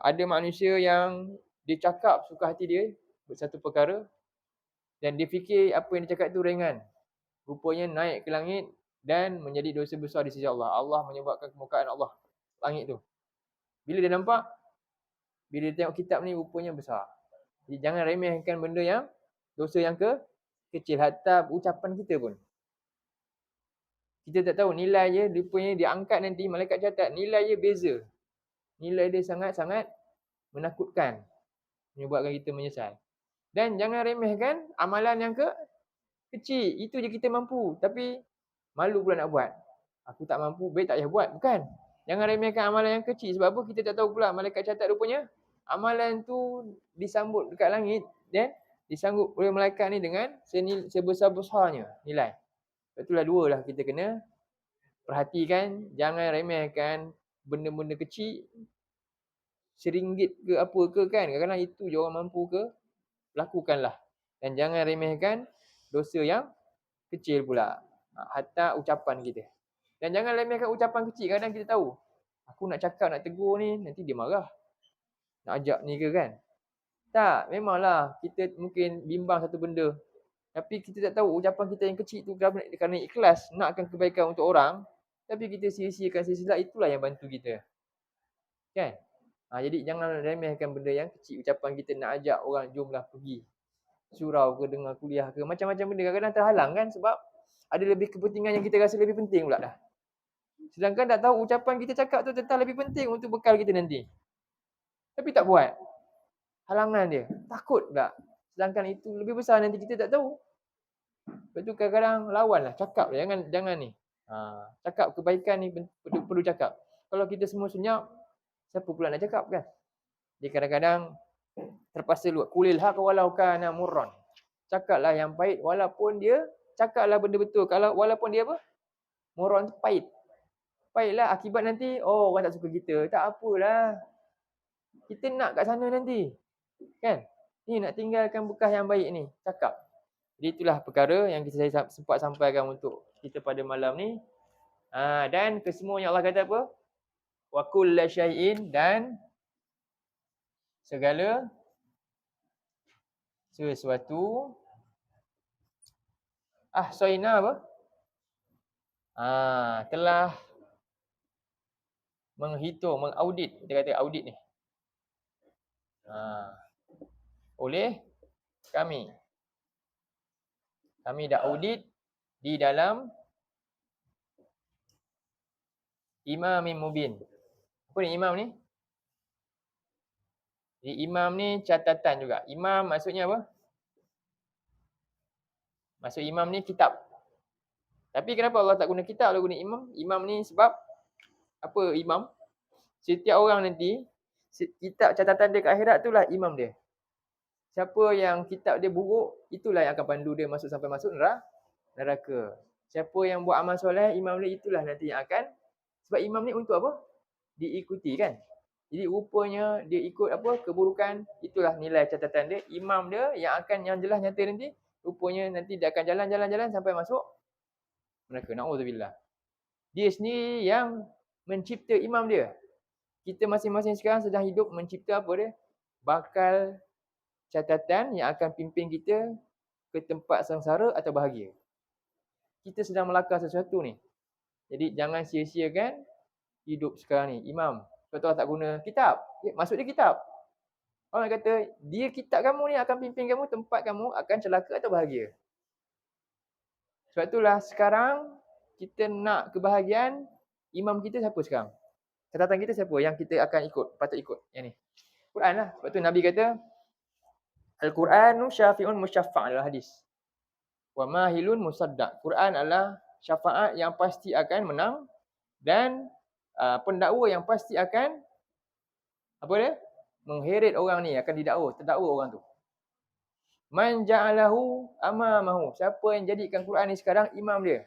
ada manusia yang dia cakap suka hati dia satu perkara dan dia fikir apa yang dia cakap tu ringan. Rupanya naik ke langit dan menjadi dosa besar di sisi Allah. Allah menyebabkan kemurkaan Allah langit tu. Bila dia nampak, bila dia tengok kitab ni rupanya besar. Jadi jangan remehkan benda yang dosa yang kecil, hatta ucapan kita pun. Kita tak tahu nilai dia, rupanya dia angkat nanti malaikat catat, nilai dia beza. Nilai dia sangat-sangat menakutkan, menyebabkan kita menyesal. Dan jangan remehkan amalan yang kecil. Itu je kita mampu, tapi malu pula nak buat. Aku tak mampu, baik tak payah buat. Bukan. Jangan remehkan amalan yang kecil. Sebab apa? Kita tak tahu pula malaikat catat rupanya amalan tu disambut dekat langit dan disanggup oleh malaikat ni dengan sebesar-besarnya nilai. Itulah dua lah kita kena perhatikan. Jangan remehkan benda-benda kecil. RM1 ke apa ke kan. Kadang-kadang itu je orang mampu ke. Lakukanlah. Dan jangan remehkan dosa yang kecil pula. Hatta ucapan kita. Dan jangan remehkan ucapan kecil. Kadang kita tahu, aku nak cakap, nak tegur ni, nanti dia marah. Nak ajak ni ke kan. Tak, memanglah kita mungkin bimbang satu benda. Tapi kita tak tahu ucapan kita yang kecil tu kerana ikhlas nakkan kebaikan untuk orang. Tapi kita sia-siakan silsilah, itulah yang bantu kita. Kan? Jadi jangan remehkan benda yang kecil. Ucapan kita nak ajak orang, jomlah pergi surau ke, dengar kuliah ke, macam-macam benda. Kadang-kadang terhalang kan sebab ada lebih kepentingan yang kita rasa lebih penting pula dah. Sedangkan tak tahu ucapan kita cakap tu tentang lebih penting untuk bekal kita nanti. Tapi tak buat. Halangan dia. Takut pula. Sedangkan itu lebih besar nanti kita tak tahu. Lepas tu kadang-kadang lawanlah. Cakap lah. Jangan ni. Cakap kebaikan ni perlu cakap. Kalau kita semua senyap, siapa pula nak cakap kan? Jadi kadang-kadang terpaksa luat. Kulil haq walau kana murran. Cakaplah yang pahit walaupun dia, cakaplah benda betul. Kalau walaupun dia apa? Murran tu pahit. Pahitlah akibat nanti, orang tak suka kita. Tak apalah. Kita nak kat sana nanti. Kan? Ni nak tinggalkan bekas yang baik ni. Cakap. Jadi itulah perkara yang saya sempat sampaikan untuk kita pada malam ni. Dan kesemuanya Allah kata apa? Wa kulla syai'in, dan segala sesuatu ahsayna apa? Telah menghitung, mengaudit. Kita kata audit ni. Oleh Kami dah audit di dalam Imamin Mubin. Apa ni imam ni? Jadi imam ni catatan juga. Imam maksudnya apa? Maksud imam ni kitab. Tapi kenapa Allah tak guna kitab, Allah guna imam? Imam ni sebab apa imam? Setiap orang nanti, kitab catatan dia ke akhirat itulah imam dia. Siapa yang kitab dia buruk, itulah yang akan pandu dia sampai masuk neraka. Siapa yang buat amal soleh, imam dia itulah nanti yang akan, sebab imam ni untuk apa? Diikuti kan. Jadi rupanya dia ikut apa? Keburukan, itulah nilai catatan dia. Imam dia yang jelas nyata nanti, rupanya nanti dia akan jalan-jalan sampai masuk neraka. Na'udzubillah. Dia sendiri yang mencipta imam dia. Kita masing-masing sekarang sedang hidup mencipta apa dia? Bakal catatan yang akan pimpin kita ke tempat sengsara atau bahagia. Kita sedang melakar sesuatu ni. Jadi jangan sia-siakan hidup sekarang ni. Imam, sebab tu Allah tak guna kitab. Maksud dia kitab. Orang kata, dia kitab kamu ni akan pimpin kamu tempat kamu akan celaka atau bahagia. Sebab itulah sekarang kita nak kebahagiaan, imam kita siapa sekarang? Catatan kita siapa yang kita akan ikut, patut ikut? Yang ni. Quran lah. Sebab tu Nabi kata, Al-Quranu syafi'un musyaffa' adalah hadis. Wa mahilun musaddaq. Quran adalah syafaat yang pasti akan menang dan pendakwa yang pasti akan apa dia? Mengheret orang ni, akan terdakwa orang tu. Man ja'alahu amamahu. Siapa yang jadikan Quran ni sekarang imam dia?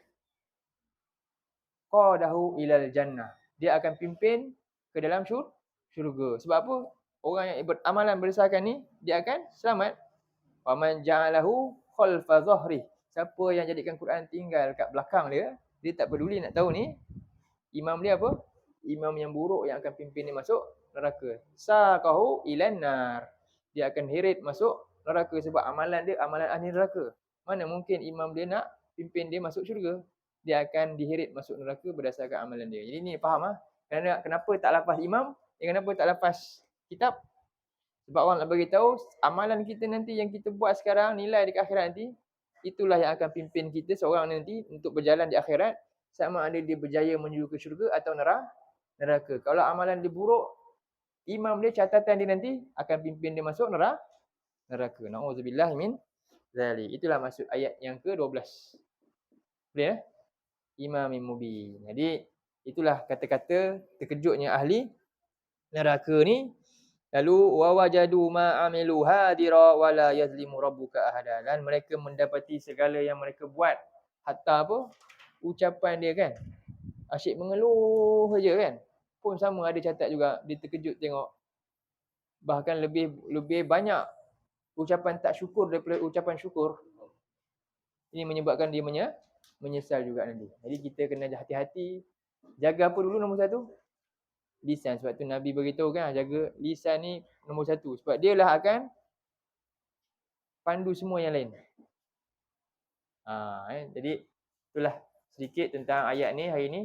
Qadahu ilal jannah. Dia akan pimpin ke dalam syurga. Sebab apa? Orang yang beramalan berdasarkan ni, dia akan selamat. Wa man ja'alahu khalfa dhahri. Siapa yang jadikan Quran tinggal kat belakang dia, dia tak peduli nak tahu ni imam dia apa? Imam yang buruk yang akan pimpin dia masuk neraka. Saqahu ilan nar. Dia akan heret masuk neraka sebab amalan dia amalan ahli neraka. Mana mungkin imam dia nak pimpin dia masuk syurga? Dia akan diheret masuk neraka berdasarkan amalan dia. Jadi ni faham ah? Kenapa tak lepas imam? Kenapa tak lepas kitab? Sebab orang nak bagi tahu amalan kita nanti yang kita buat sekarang, nilai dekat akhirat nanti, itulah yang akan pimpin kita seorang nanti untuk berjalan di akhirat, sama ada dia berjaya menuju ke syurga atau neraka. Kalau amalan dia buruk, imam dia, catatan dia nanti akan pimpin dia masuk neraka. Na'udzubillah min zalik. Itulah maksud ayat yang ke-12. Boleh eh? Imamin mubin. Jadi itulah kata-kata terkejutnya ahli neraka ni. Lalu wa wajadu ma amilu hadira wa la yazlimu rabbuka ahada. Dan mereka mendapati segala yang mereka buat, hatta apa? Ucapan dia kan. Asyik mengeluh saja kan. Pun sama ada catat juga, dia terkejut tengok. Bahkan lebih banyak ucapan tak syukur daripada ucapan syukur. Ini menyebabkan dia menyesal juga nanti. Jadi kita kena hati-hati. Jaga apa dulu nombor satu? Lisan. Sebab tu Nabi beritahu kan, jaga lisan ni nombor satu. Sebab dia lah akan pandu semua yang lain. Jadi itulah sedikit tentang ayat ni hari ni.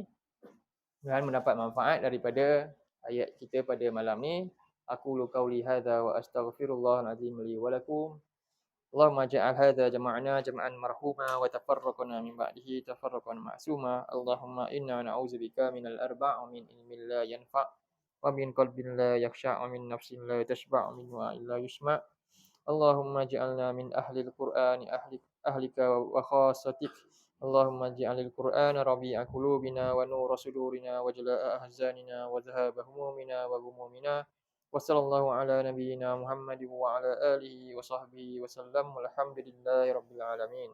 Mudah-mudahan mendapat manfaat daripada ayat kita pada malam ni. Aku qauli hadza wa astaghfirullahal azim li wa lakum. Allahumma ja'al hadza jama'na jam'an marhuma wa tafarraqna min ba'dihi tafarraqan ma'suma. Allahumma inna na'udzubika minal arba' wa min ilmin la yanfa' wa min qalbin la yakhsha' wa min nafsin la tashba' minhu illa yusma'. Allahumma ja'alna min ahlil qur'ani ahlika wa khassatik. Allahumma ja'alil qur'ana rabi'a qulubina wa nura sudurina wa jalaa'a ahzanina wa dhahaba humumina wa ghumumina. Wa sallallahu ala nabiyyina Muhammadin wa ala alihi wa sahbihi wa sallam. Walhamdulillahi rabbil alamin.